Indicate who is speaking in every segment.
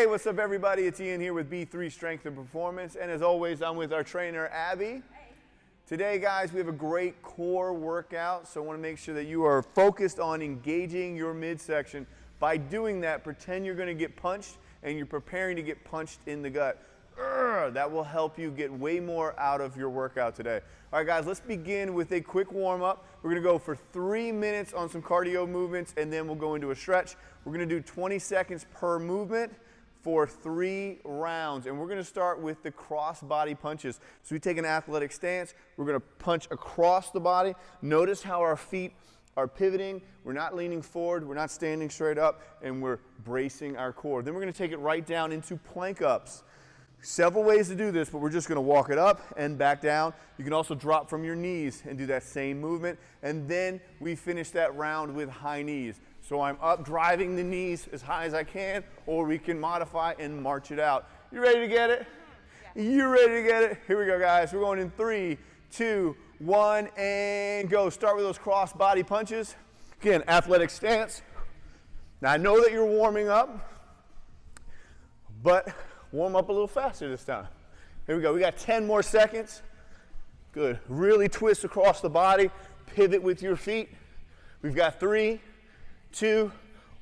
Speaker 1: Hey, what's up everybody? It's Ian here with B3 Strength and Performance, and as always, I'm with our trainer, Abby.
Speaker 2: Hey.
Speaker 1: Today, guys, we have a great core workout, so I want to make sure that you are focused on engaging your midsection. By doing that, pretend you're going to get punched, and you're preparing to get punched in the gut. That will help you get way more out of your workout today. All right, guys, let's begin with a quick warm-up. We're going to go for 3 minutes on some cardio movements, and then we'll go into a stretch. We're going to do 20 seconds per movement for 3 rounds, and we're going to start with the cross body punches. So we take an athletic stance, we're going to punch across the body. Notice how our feet are pivoting, we're not leaning forward, we're not standing straight up, and we're bracing our core. Then we're going to take it right down into plank ups. Several ways to do this, but we're just going to walk it up and back down. You can also drop from your knees and do that same movement, and then we finish that round with high knees. So I'm up driving the knees as high as I can, or we can modify and march it out. You ready to get it? Yeah. You ready to get it? Here we go, guys. We're going in 3, 2, 1, and go. Start with those cross body punches. Again, athletic stance. Now I know that you're warming up, but warm up a little faster this time. Here we go. We got 10 more seconds. Good. Really twist across the body. Pivot with your feet. We've got 3, 2,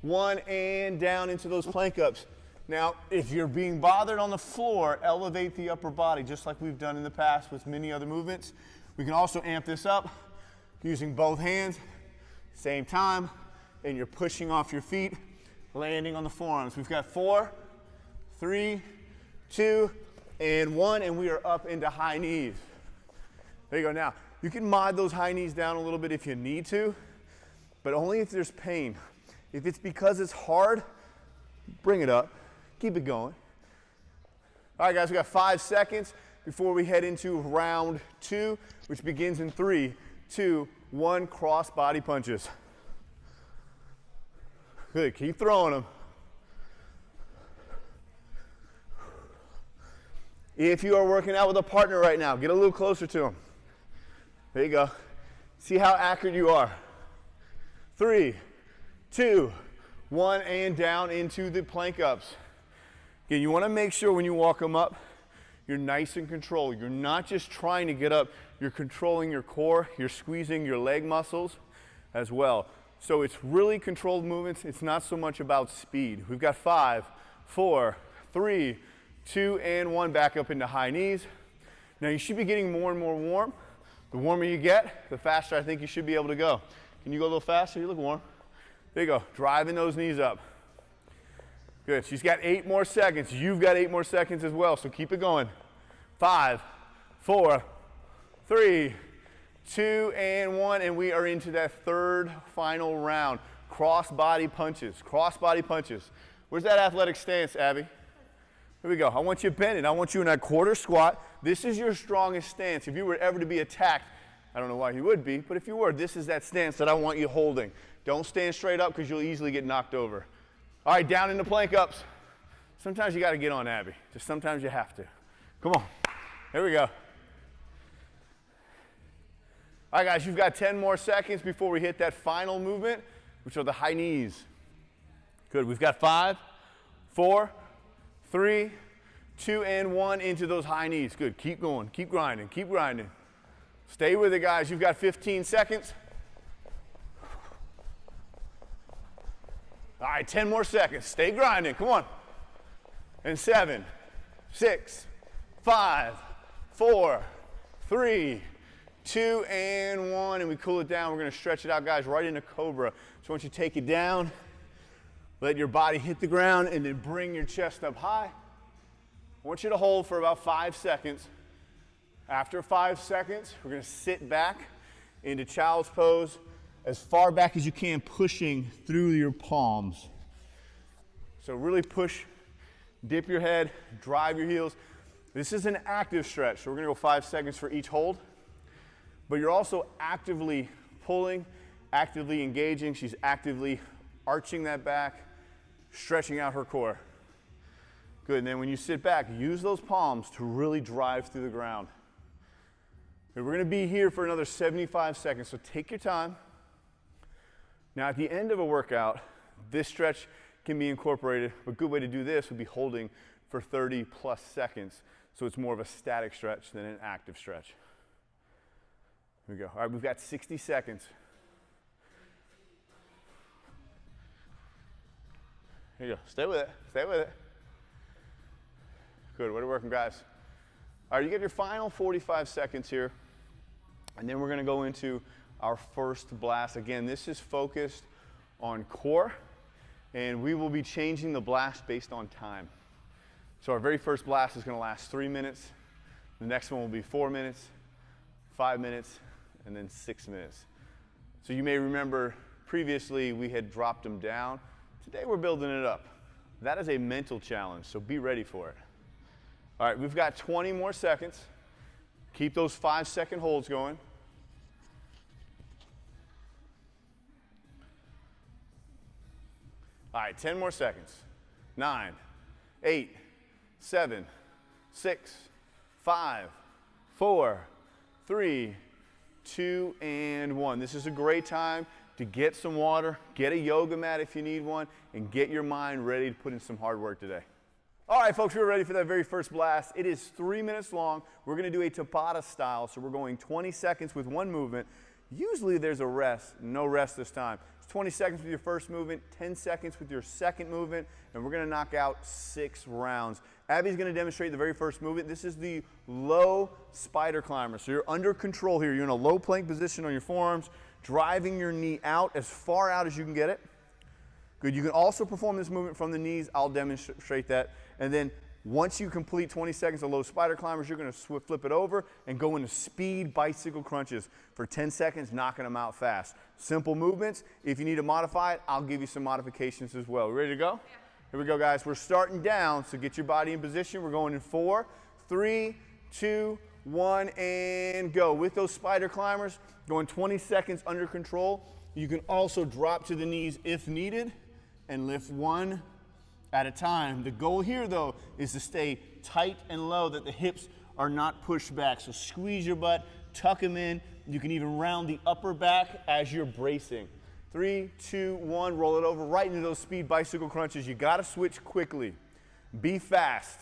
Speaker 1: 1, and down into those plank ups. Now, if you're being bothered on the floor, elevate the upper body, just like we've done in the past with many other movements. We can also amp this up using both hands, same time, and you're pushing off your feet, landing on the forearms. We've got 4, 3, 2, and 1, and we are up into high knees. There you go. Now, you can mod those high knees down a little bit if you need to, but only if there's pain. If it's because it's hard, bring it up. Keep it going. All right, guys, we got 5 seconds before we head into round 2, which begins in 3, 2, 1, cross body punches. Good, keep throwing them. If you are working out with a partner right now, get a little closer to them. There you go. See how accurate you are. 3, 2, 1, and down into the plank ups. Again, you want to make sure when you walk them up, you're nice and controlled. You're not just trying to get up, you're controlling your core, you're squeezing your leg muscles as well. So it's really controlled movements. It's not so much about speed. We've got 5, 4, 3, 2, and 1, back up into high knees. Now you should be getting more and more warm. The warmer you get, the faster I think you should be able to go. Can you go a little faster? You look warm. There you go, driving those knees up. Good, she's got 8 more seconds. You've got 8 more seconds as well, so keep it going. 5, 4, 3, 2, and 1, and we are into that third final round. Cross body punches, cross body punches. Where's that athletic stance, Abby? Here we go. I want you bending. I want you in that quarter squat. This is your strongest stance. If you were ever to be attacked, I don't know why you would be, but if you were, this is that stance that I want you holding. Don't stand straight up because you'll easily get knocked over. All right, down into plank ups. Sometimes you got to get on, Abby. Just sometimes you have to. Come on. There we go. All right, guys, you've got 10 more seconds before we hit that final movement, which are the high knees. Good. We've got 5, 4, 3, 2, and 1 into those high knees. Good. Keep going. Keep grinding. Keep grinding. Stay with it, guys. You've got 15 seconds. All right, 10 more seconds. Stay grinding. Come on. And 7, 6, 5, 4, 3, 2, and 1. And we cool it down. We're going to stretch it out, guys, right into Cobra. So once you take it down, let your body hit the ground, and then bring your chest up high. I want you to hold for about 5 seconds. After 5 seconds, we're going to sit back into child's pose as far back as you can, pushing through your palms. So really push, dip your head, drive your heels. This is an active stretch, so we're going to go 5 seconds for each hold. But you're also actively pulling, actively engaging. She's actively arching that back, stretching out her core. Good, and then when you sit back, use those palms to really drive through the ground. We're going to be here for another 75 seconds, so take your time. Now at the end of a workout, this stretch can be incorporated. A good way to do this would be holding for 30 plus seconds, so it's more of a static stretch than an active stretch. Here we go. All right, we've got 60 seconds. Here you go. Stay with it. Stay with it. Good. Way to working, guys. All right, you get your final 45 seconds here, and then we're going to go into our first blast. Again, this is focused on core, and we will be changing the blast based on time. So our very first blast is going to last 3 minutes. The next one will be 4 minutes, 5 minutes, and then 6 minutes. So you may remember previously we had dropped them down. Today we're building it up. That is a mental challenge, so be ready for it. All right, we've got 20 more seconds. Keep those 5-second holds going. All right, 10 more seconds. 9, 8, 7, 6, 5, 4, 3, 2, and 1. This is a great time to get some water, get a yoga mat if you need one, and get your mind ready to put in some hard work today. All right, folks, we're ready for that very first blast. It is 3 minutes long. We're going to do a Tabata style, so we're going 20 seconds with one movement. Usually there's a rest, no rest this time. It's 20 seconds with your first movement, 10 seconds with your second movement, and we're going to knock out 6 rounds. Abby's going to demonstrate the very first movement. This is the low spider climber. So you're under control here. You're in a low plank position on your forearms, driving your knee out as far out as you can get it. Good. You can also perform this movement from the knees. I'll demonstrate that. And then once you complete 20 seconds of low spider climbers, you're going to flip it over and go into speed bicycle crunches for 10 seconds, knocking them out fast. Simple movements. If you need to modify it, I'll give you some modifications as well. Ready to go? Yeah. Here we go, guys. We're starting down, so get your body in position. We're going in 4, 3, 2, 1, and go. With those spider climbers, going 20 seconds under control. You can also drop to the knees if needed and lift one at a time. The goal here, though, is to stay tight and low, that the hips are not pushed back. So squeeze your butt, tuck them in. You can even round the upper back as you're bracing. 3, 2, 1, roll it over right into those speed bicycle crunches. You got to switch quickly. Be fast.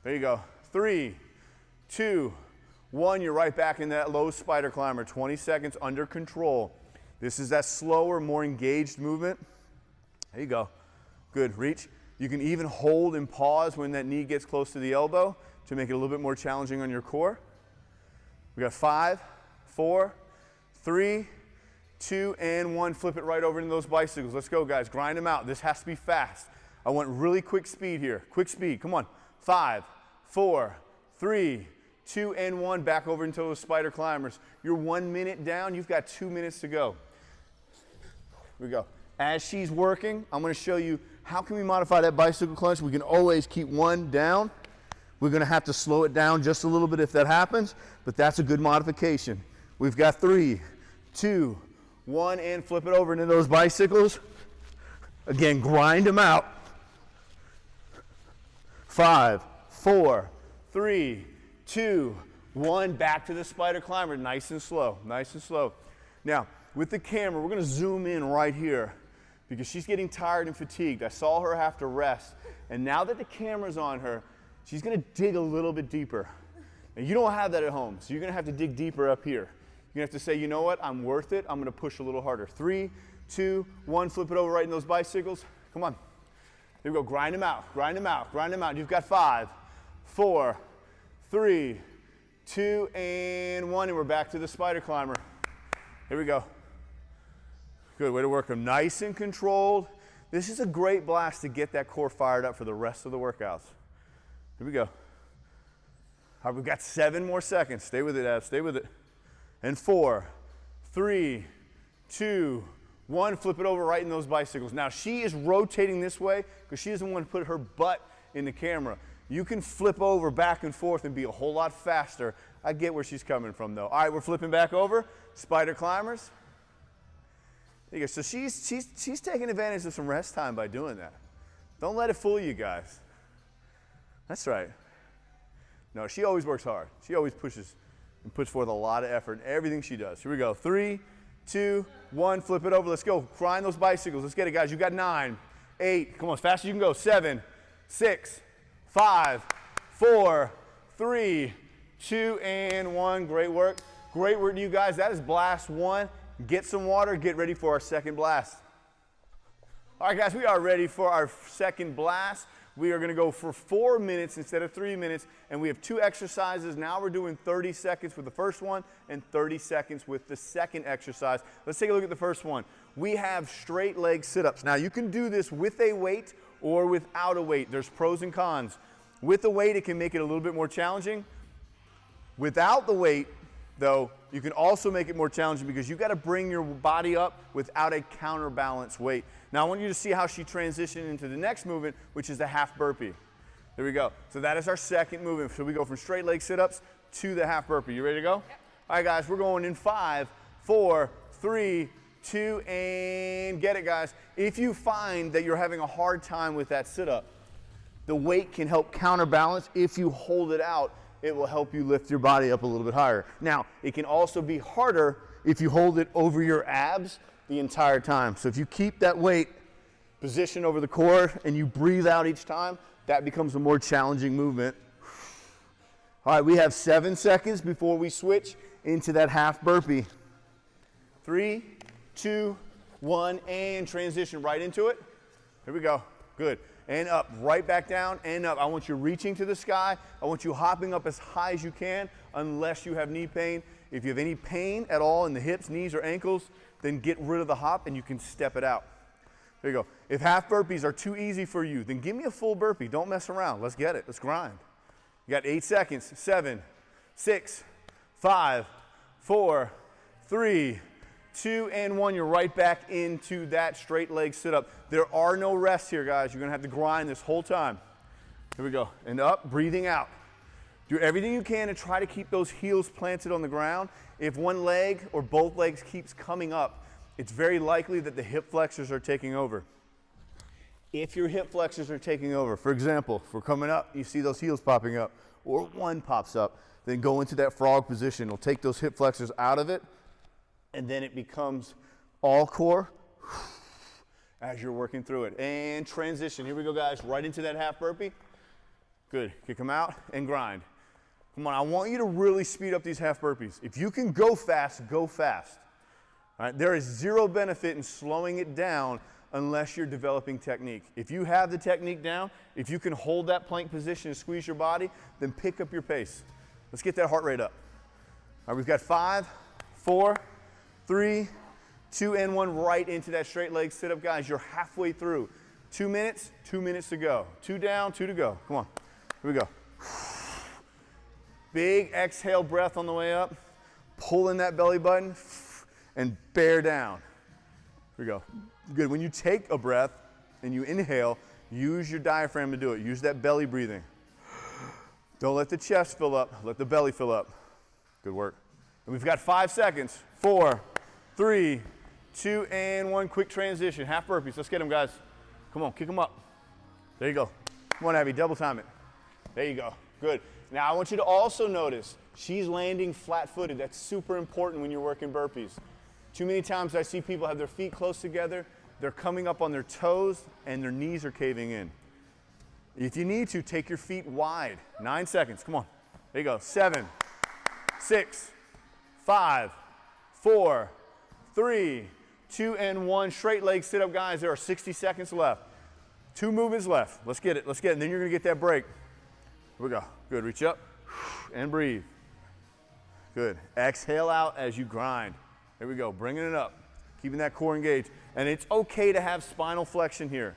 Speaker 1: There you go. 3, 2, 1, you're right back in that low spider climber. 20 seconds under control. This is that slower, more engaged movement. There you go. Good. Reach. You can even hold and pause when that knee gets close to the elbow to make it a little bit more challenging on your core. We got 5, 4, 3, 2, and 1. Flip it right over into those bicycles. Let's go, guys. Grind them out. This has to be fast. I want really quick speed here. Quick speed. Come on. 5, 4, 3, 2, and 1. Back over into those spider climbers. You're 1 minute down. You've got 2 minutes to go. Here we go. As she's working, I'm going to show you how can we modify that bicycle crunch. We can always keep one down. We're going to have to slow it down just a little bit if that happens, but that's a good modification. We've got 3, 2, 1, and flip it over into those bicycles. Again, grind them out. 5, 4, 3, 2, 1. Back to the spider climber. Nice and slow. Nice and slow. Now, with the camera, we're going to zoom in right here because she's getting tired and fatigued. I saw her have to rest, and now that the camera's on her, she's going to dig a little bit deeper. And you don't have that at home, so you're going to have to dig deeper up here. You're going to have to say, you know what, I'm worth it. I'm going to push a little harder. 3, 2, 1, flip it over right in those bicycles. Come on. Here we go. Grind them out. Grind them out. Grind them out. You've got 5, 4, 3, 2, and 1, and we're back to the spider climber. Here we go. Good. Way to work them. Nice and controlled. This is a great blast to get that core fired up for the rest of the workouts. Here we go. All right, we've got 7 more seconds. Stay with it, Ab. Stay with it. And 4, 3, 2, 1. Flip it over right in those bicycles. Now, she is rotating this way because she doesn't want to put her butt in the camera. You can flip over back and forth and be a whole lot faster. I get where she's coming from, though. All right, we're flipping back over. Spider climbers. There you go. So she's taking advantage of some rest time by doing that. Don't let it fool you guys. That's right. No, she always works hard. She always pushes and puts forth a lot of effort in everything she does. Here we go. 3, 2, 1. Flip it over. Let's go. Grind those bicycles. Let's get it, guys. You got 9, 8. Come on, as fast as you can go. 7, 6, 5, 4, 3, 2, and 1. Great work. Great work to you guys. That is blast 1. Get some water. Get ready for our second blast. All right, guys, we are ready for our second blast. We are going to go for 4 minutes instead of 3 minutes, and we have 2 exercises. Now we're doing 30 seconds with the first one and 30 seconds with the second exercise. Let's take a look at the first one. We have straight leg sit-ups. Now you can do this with a weight or without a weight. There's pros and cons. With the weight, it can make it a little bit more challenging. Without the weight, though, you can also make it more challenging because you've got to bring your body up without a counterbalance weight. Now I want you to see how she transitioned into the next movement, which is the half burpee. There we go. So that is our second movement. So we go from straight leg sit-ups to the half burpee. You ready to go? Yep. All right, guys, we're going in 5, 4, 3, 2, and get it, guys. If you find that you're having a hard time with that sit-up, the weight can help counterbalance. If you hold it out, it will help you lift your body up a little bit higher. Now, it can also be harder if you hold it over your abs the entire time. So if you keep that weight positioned over the core and you breathe out each time, that becomes a more challenging movement. All right, we have 7 seconds before we switch into that half burpee. 3, 2, 1, and transition right into it. Here we go. Good. And up, right back down, and up. I want you reaching to the sky. I want you hopping up as high as you can, unless you have knee pain. If you have any pain at all in the hips, knees, or ankles, then get rid of the hop and you can step it out. There you go. If half burpees are too easy for you, then give me a full burpee. Don't mess around. Let's get it. Let's grind. You got 8 seconds. 7, 6, 5, 4, 3, 2, and 1. You're right back into that straight leg sit-up. There are no rests here, guys. You're going to have to grind this whole time. Here we go. And up, breathing out. Do everything you can to try to keep those heels planted on the ground. If one leg or both legs keeps coming up, it's very likely that the hip flexors are taking over. If your hip flexors are taking over, for example, if we're coming up, you see those heels popping up, or one pops up, then go into that frog position. It'll take those hip flexors out of it, and then it becomes all core as you're working through it. And transition. Here we go, guys, right into that half burpee. Good. Kick them out and grind. Come on, I want you to really speed up these half burpees. If you can go fast, go fast. All right? There is zero benefit in slowing it down unless you're developing technique. If you have the technique down, if you can hold that plank position and squeeze your body, then pick up your pace. Let's get that heart rate up. All right, we've got 5, 4, 3, 2, and 1 right into that straight leg sit-up, guys. You're halfway through. 2 minutes, 2 minutes to go. 2 down, 2 to go. Come on. Here we go. Big exhale breath on the way up. Pull in that belly button and bear down. Here we go. Good. When you take a breath and you inhale, use your diaphragm to do it. Use that belly breathing. Don't let the chest fill up. Let the belly fill up. Good work. And we've got 5 seconds. 4, 3, 2, and 1. Quick transition. Half burpees. Let's get them, guys. Come on. Kick them up. There you go. Come on, Abby. Double time it. There you go. Good. Now I want you to also notice she's landing flat-footed. That's super important when you're working burpees. Too many times I see people have their feet close together, they're coming up on their toes, and their knees are caving in. If you need to, take your feet wide. 9 seconds. Come on. There you go. 7, 6, 5, 4, 3, 2, and 1. Straight leg sit-up, guys. There are 60 seconds left. 2 movements left. Let's get it. Let's get it. And then you're going to get that break. Here we go. Good. Reach up and breathe. Good. Exhale out as you grind. Here we go. Bringing it up. Keeping that core engaged. And it's okay to have spinal flexion here.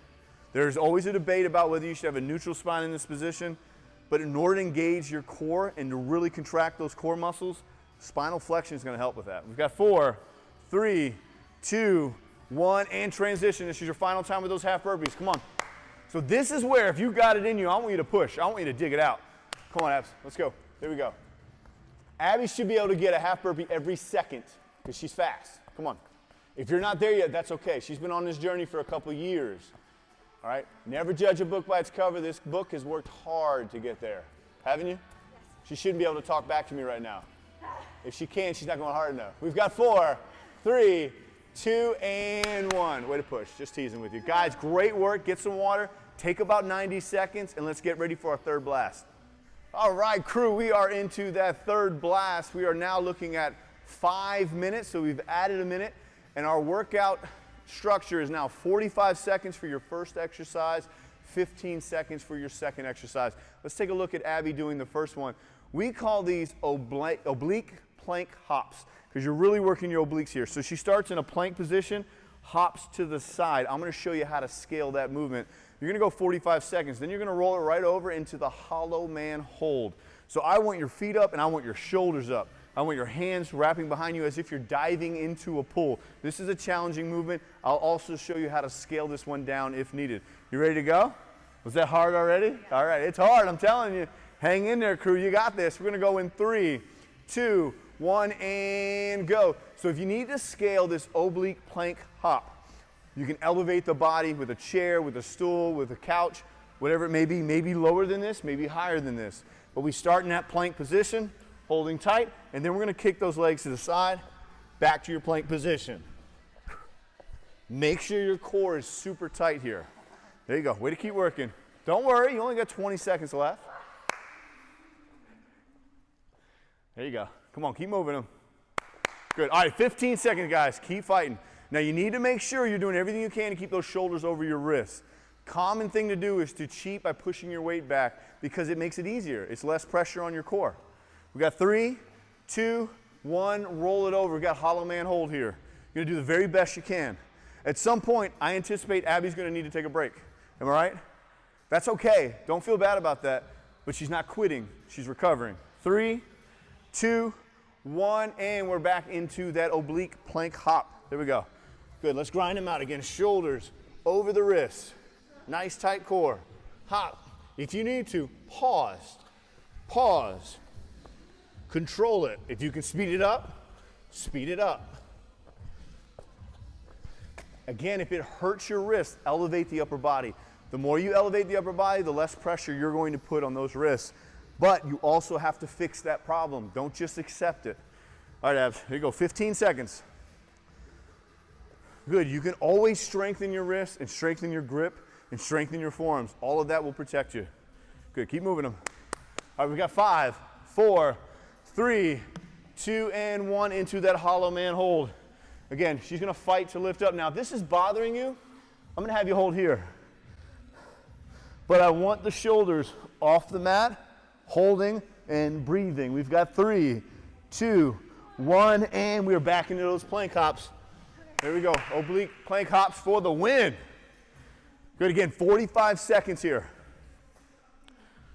Speaker 1: There's always a debate about whether you should have a neutral spine in this position. But in order to engage your core and to really contract those core muscles, spinal flexion is going to help with that. We've got 4, 3, 2, 1, and transition. This is your final time with those half burpees. Come on. So this is where, if you got it in you, I want you to push. I want you to dig it out. Come on, Abs. Let's go. There we go. Abby should be able to get a half burpee every second because she's fast. Come on. If you're not there yet, that's okay. She's been on this journey for a couple years. All right? Never judge a book by its cover. This book has worked hard to get there. Haven't you? Yes. She shouldn't be able to talk back to me right now. If she can, she's not going hard enough. We've got 4, 3, 2, and 1. Way to push. Just teasing with you. Guys, great work. Get some water. Take about 90 seconds, and let's get ready for our third blast. All right, crew, we are into that third blast. We are now looking at 5 minutes, so we've added a minute, and our workout structure is now 45 seconds for your first exercise, 15 seconds for your second exercise. Let's take a look at Abby doing the first one. We call these oblique plank hops because you're really working your obliques here. So she starts in a plank position, hops to the side. I'm going to show you how to scale that movement. You're going to go 45 seconds. Then you're going to roll it right over into the hollow man hold. So I want your feet up and I want your shoulders up. I want your hands wrapping behind you as if you're diving into a pool. This is a challenging movement. I'll also show you how to scale this one down if needed. You ready to go? Was that hard already? All right, it's hard, I'm telling you. Hang in there, crew, you got this. We're gonna go in 3, 2, 1, and go. So if you need to scale this oblique plank hop, you can elevate the body with a chair, with a stool, with a couch, whatever it may be. Maybe lower than this, maybe higher than this. But we start in that plank position, holding tight, and then we're gonna kick those legs to the side, back to your plank position. Make sure your core is super tight here. There you go, way to keep working. Don't worry, you only got 20 seconds left. There you go, come on, keep moving them. Good, all right, 15 seconds, guys, keep fighting. Now you need to make sure you're doing everything you can to keep those shoulders over your wrists. Common thing to do is to cheat by pushing your weight back because it makes it easier. It's less pressure on your core. We got 3, 2, 1, roll it over. We got hollow man hold here. You're gonna do the very best you can. At some point, I anticipate Abby's gonna need to take a break. Am I right? That's okay, don't feel bad about that, but she's not quitting, she's recovering. 3, 2, 1, and we're back into that oblique plank hop. There we go. Good, let's grind them out again. Shoulders over the wrists. Nice tight core. Hop. If you need to, pause. Pause. Control it. If you can speed it up, speed it up. Again, if it hurts your wrist, elevate the upper body. The more you elevate the upper body, the less pressure you're going to put on those wrists. But you also have to fix that problem. Don't just accept it. All right, Abs, here you go, 15 seconds. Good, you can always strengthen your wrists and strengthen your grip and strengthen your forearms. All of that will protect you. Good, keep moving them. All right, we got 5, 4, 3, 2, and 1 into that hollow man hold. Again, she's gonna fight to lift up. Now, if this is bothering you, I'm gonna have you hold here. But I want the shoulders off the mat, holding and breathing. We've got 3, 2, 1, and we're back into those plank hops. There we go, oblique plank hops for the win. Good, again, 45 seconds here.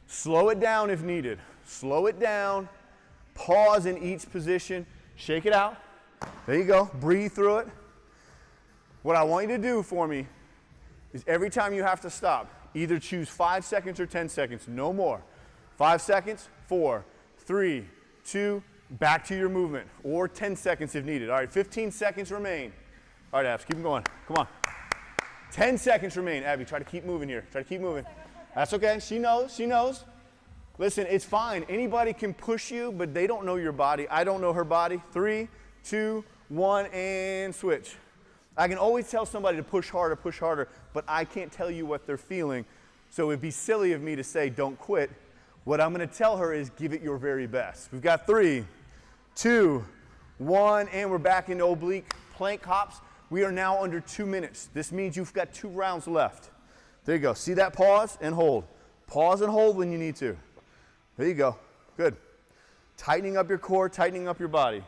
Speaker 1: Slow it down if needed. Slow it down, pause in each position, shake it out. There you go, breathe through it. What I want you to do for me is every time you have to stop, either choose 5 seconds or 10 seconds, no more. 5 seconds, 4, 3, 2, back to your movement, or 10 seconds if needed. All right, 15 seconds remain. All right, Abs, keep them going, come on. 10 seconds remain. Abby, try to keep moving here, try to keep moving. That's okay, she knows, she knows. Listen, it's fine, anybody can push you, but they don't know your body. I don't know her body. 3, 2, 1, and switch. I can always tell somebody to push harder, but I can't tell you what they're feeling. So it'd be silly of me to say don't quit. What I'm gonna tell her is give it your very best. We've got 3, 2, 1, and we're back into oblique plank hops. We are now under 2 minutes. This means you've got 2 rounds left. There you go, see that pause and hold. Pause and hold when you need to. There you go, good. Tightening up your core, tightening up your body.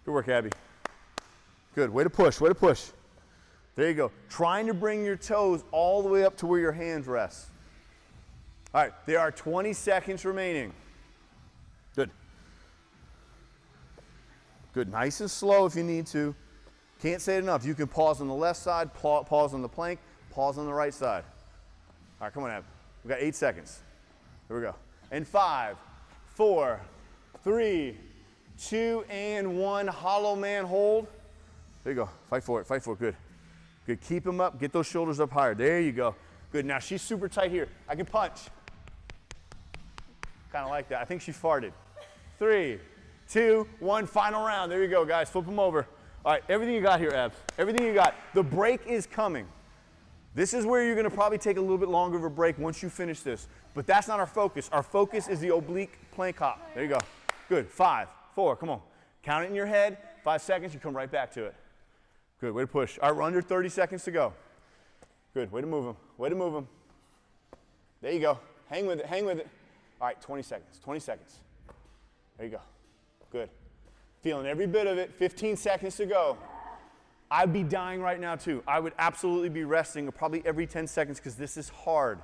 Speaker 1: Good work, Abby. Good, way to push, way to push. There you go. Trying to bring your toes all the way up to where your hands rest. All right, there are 20 seconds remaining. Good. Good, nice and slow if you need to. Can't say it enough. You can pause on the left side, pause on the plank, pause on the right side. All right, come on, Ab. We've got 8 seconds. Here we go. And 5, 4, 3, 2, and 1. Hollow man hold. There you go. Fight for it, good. Good, keep them up, get those shoulders up higher. There you go. Good, now she's super tight here. I can punch. Kind of like that. I think she farted. 3, 2, 1, final round. There you go, guys. Flip them over. All right, everything you got here, abs. Everything you got. The break is coming. This is where you're going to probably take a little bit longer of a break once you finish this. But that's not our focus. Our focus is the oblique plank hop. There you go. Good. 5, 4, come on. Count it in your head. 5 seconds, you come right back to it. Good. Way to push. All right, we're under 30 seconds to go. Good. Way to move them. Way to move them. There you go. Hang with it. Hang with it. All right, 20 seconds. 20 seconds. There you go. Good. Feeling every bit of it. 15 seconds to go. I'd be dying right now too. I would absolutely be resting probably every 10 seconds because this is hard.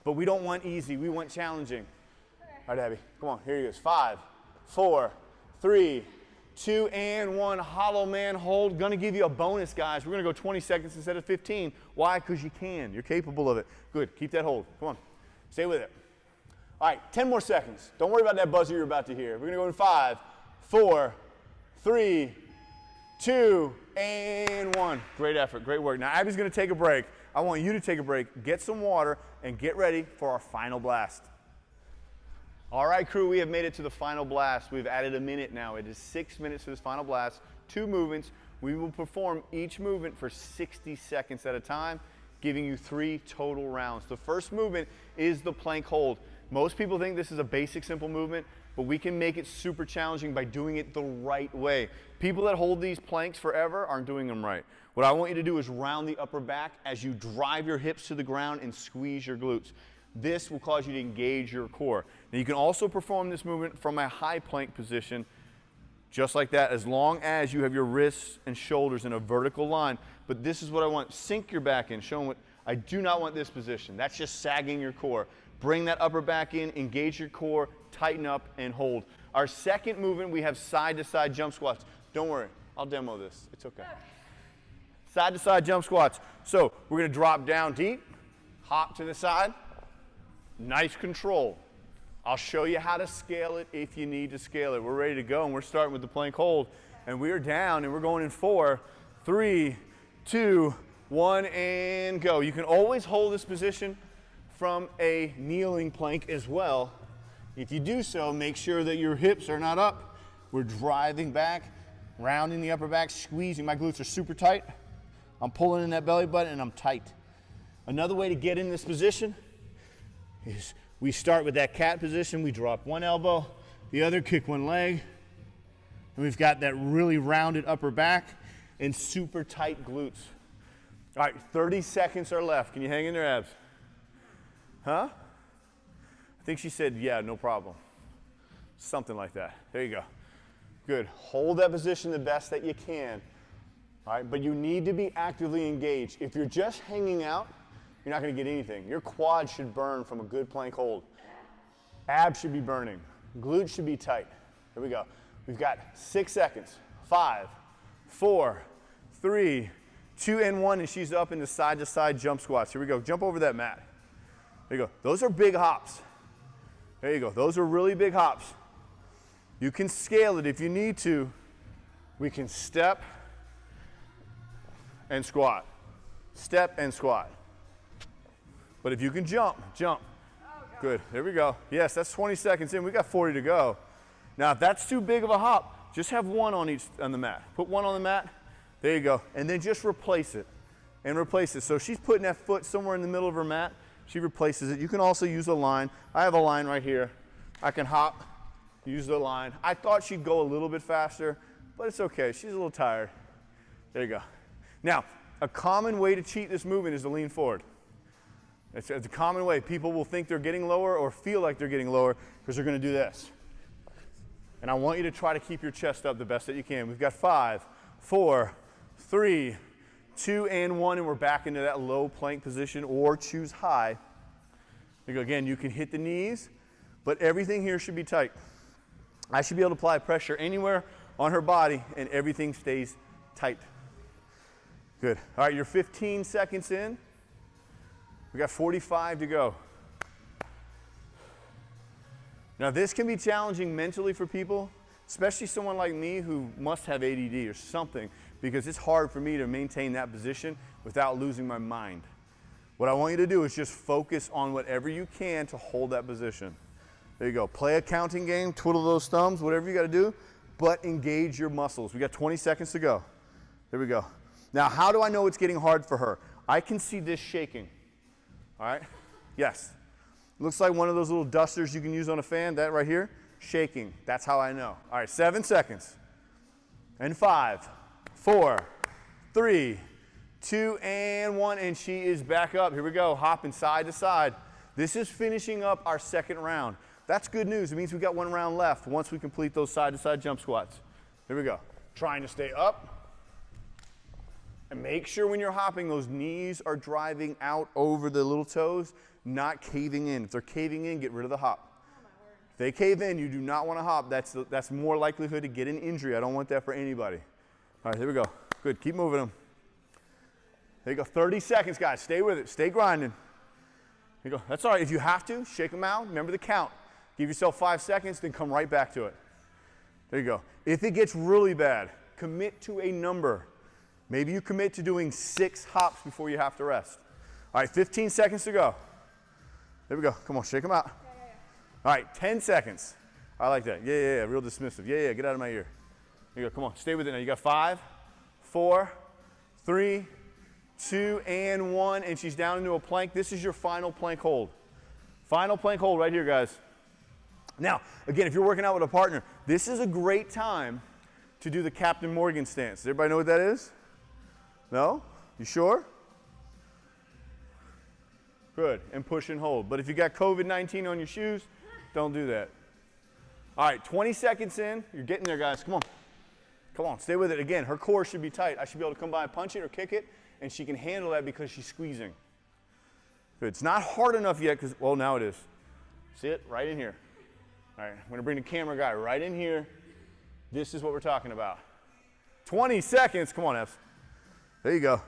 Speaker 1: But we don't want easy. We want challenging. All right, Abby. Come on. Here he goes. 5, 4, 3, 2, and 1. Hollow man hold. Gonna give you a bonus, guys. We're gonna go 20 seconds instead of 15. Why? Because you can. You're capable of it. Good. Keep that hold. Come on. Stay with it. All right, 10 more seconds. Don't worry about that buzzer you're about to hear. We're gonna go in 5, 4, 3, 2, and 1. Great effort, great work. Now Abby's gonna take a break. I want you to take a break, get some water, and get ready for our final blast. All right, crew, we have made it to the final blast. We've added a minute now. It is 6 minutes to this final blast, 2 movements. We will perform each movement for 60 seconds at a time, giving you 3 total rounds. The first movement is the plank hold. Most people think this is a basic, simple movement, but we can make it super challenging by doing it the right way. People that hold these planks forever aren't doing them right. What I want you to do is round the upper back as you drive your hips to the ground and squeeze your glutes. This will cause you to engage your core. Now you can also perform this movement from a high plank position, just like that, as long as you have your wrists and shoulders in a vertical line. But this is what I want. Sink your back in. Show them what, I do not want this position. That's just sagging your core. Bring that upper back in, engage your core, tighten up, and hold. Our second movement, we have side-to-side jump squats. Don't worry, I'll demo this. It's okay. Side-to-side jump squats. So we're gonna drop down deep, hop to the side. Nice control. I'll show you how to scale it if you need to scale it. We're ready to go, and we're starting with the plank hold. And we are down, and we're going in 4, 3, 2, 1, and go. You can always hold this position from a kneeling plank as well. If you do so, make sure that your hips are not up. We're driving back, rounding the upper back, squeezing. My glutes are super tight. I'm pulling in that belly button, and I'm tight. Another way to get in this position is we start with that cat position. We drop one elbow, the other, kick one leg. And we've got that really rounded upper back and super tight glutes. All right, 30 seconds are left. Can you hang in there, abs? Huh? I think she said, yeah, no problem. Something like that. There you go. Good. Hold that position the best that you can. All right, but you need to be actively engaged. If you're just hanging out, you're not going to get anything. Your quads should burn from a good plank hold. Abs should be burning. Glutes should be tight. Here we go. We've got 6 seconds. 5, 4, 3, 2, and 1, and she's up into side-to-side jump squats. Here we go. Jump over that mat. There you go. Those are big hops. There you go. Those are really big hops. You can scale it if you need to. We can step and squat. Step and squat. But if you can jump, jump. Good. There we go. Yes, that's 20 seconds in. We got 40 to go. Now, if that's too big of a hop, just have one on the mat. Put one on the mat. There you go. And then just replace it. And replace it. So she's putting that foot somewhere in the middle of her mat. She replaces it. You can also use a line. I have a line right here. I can hop, use the line. I thought she'd go a little bit faster, but it's okay. She's a little tired. There you go. Now, a common way to cheat this movement is to lean forward. It's a common way. People will think they're getting lower or feel like they're getting lower because they're going to do this. And I want you to try to keep your chest up the best that you can. We've got 5, 4, 3, 2, and 1, and we're back into that low plank position, or choose high. There you go. Again, you can hit the knees, but everything here should be tight. I should be able to apply pressure anywhere on her body, and everything stays tight. Good. All right, you're 15 seconds in. We got 45 to go. Now, this can be challenging mentally for people, especially someone like me who must have ADD or something, because it's hard for me to maintain that position without losing my mind. What I want you to do is just focus on whatever you can to hold that position. There you go. Play a counting game, twiddle those thumbs, whatever you got to do, but engage your muscles. We got 20 seconds to go. Here we go. Now, how do I know it's getting hard for her? I can see this shaking. All right? Yes. Looks like one of those little dusters you can use on a fan, that right here, shaking. That's how I know. All right, 7 seconds. And 5, 4, 3, 2, and 1, and she is back up. Here we go, hopping side to side. This is finishing up our second round. That's good news. It means we got 1 round left once we complete those side-to-side jump squats. Here we go. Trying to stay up. And make sure when you're hopping, those knees are driving out over the little toes, not caving in. If they're caving in, get rid of the hop. If they cave in, you do not want to hop. That's more likelihood to get an injury. I don't want that for anybody. All right, here we go. Good, keep moving them. There you go, 30 seconds, guys. Stay with it, stay grinding. Here you go, that's all right. If you have to, shake them out. Remember the count. Give yourself 5 seconds, then come right back to it. There you go. If it gets really bad, commit to a number. Maybe you commit to doing 6 hops before you have to rest. All right, 15 seconds to go. There we go. Come on, shake them out. All right, 10 seconds. I like that. Yeah, real dismissive. Yeah, get out of my ear. There you go, come on, stay with it now. You got 5, 4, 3, 2, and 1, and she's down into a plank. This is your final plank hold. Final plank hold right here, guys. Now, again, if you're working out with a partner, this is a great time to do the Captain Morgan stance. Does everybody know what that is? No? You sure? Good, and push and hold. But if you got COVID-19 on your shoes, don't do that. All right, 20 seconds in. You're getting there, guys. Come on. Come on, stay with it. Again, her core should be tight. I should be able to come by and punch it or kick it, and she can handle that because she's squeezing. Good. It's not hard enough yet because, well, now it is. See it? Right in here. All right, I'm going to bring the camera guy right in here. This is what we're talking about. 20 seconds. Come on, Evs. There you go.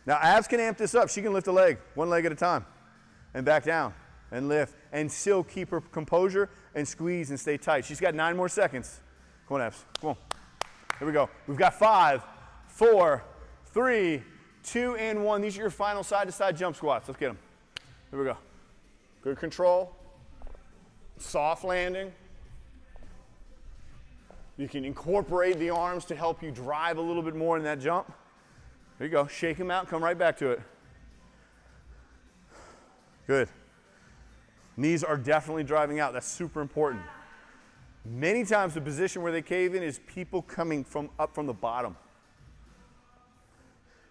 Speaker 1: Now, Abs can amp this up. She can lift a leg, 1 leg at a time, and back down, and lift, and still keep her composure and squeeze and stay tight. She's got 9 more seconds. Come on, Abs. Come on. Here we go. We've got 5, 4, 3, 2, and 1. These are your final side-to-side jump squats. Let's get them. Here we go. Good control. Soft landing. You can incorporate the arms to help you drive a little bit more in that jump. There you go. Shake them out. Come right back to it. Good. Knees are definitely driving out. That's super important. Many times the position where they cave in is people coming up from the bottom.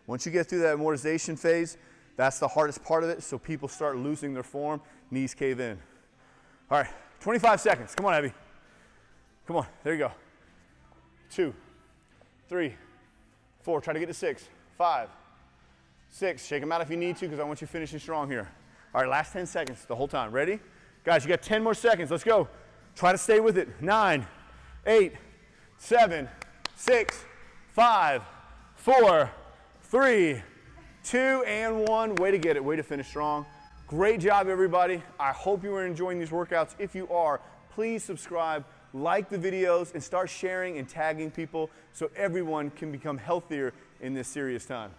Speaker 1: Once you get through that amortization phase, that's the hardest part of it, so people start losing their form, knees cave in. All right, 25 seconds. Come on, Abby. Come on, there you go. 2, 3, 4, try to get to 6, 5, 6. Shake them out if you need to because I want you finishing strong here. All right, last 10 seconds the whole time. Ready? Guys, you got 10 more seconds. Let's go. Try to stay with it. 9, 8, 7, 6, 5, 4, 3, 2, and 1. Way to get it. Way to finish strong. Great job, everybody. I hope you are enjoying these workouts. If you are, please subscribe, like the videos, and start sharing and tagging people so everyone can become healthier in this serious time.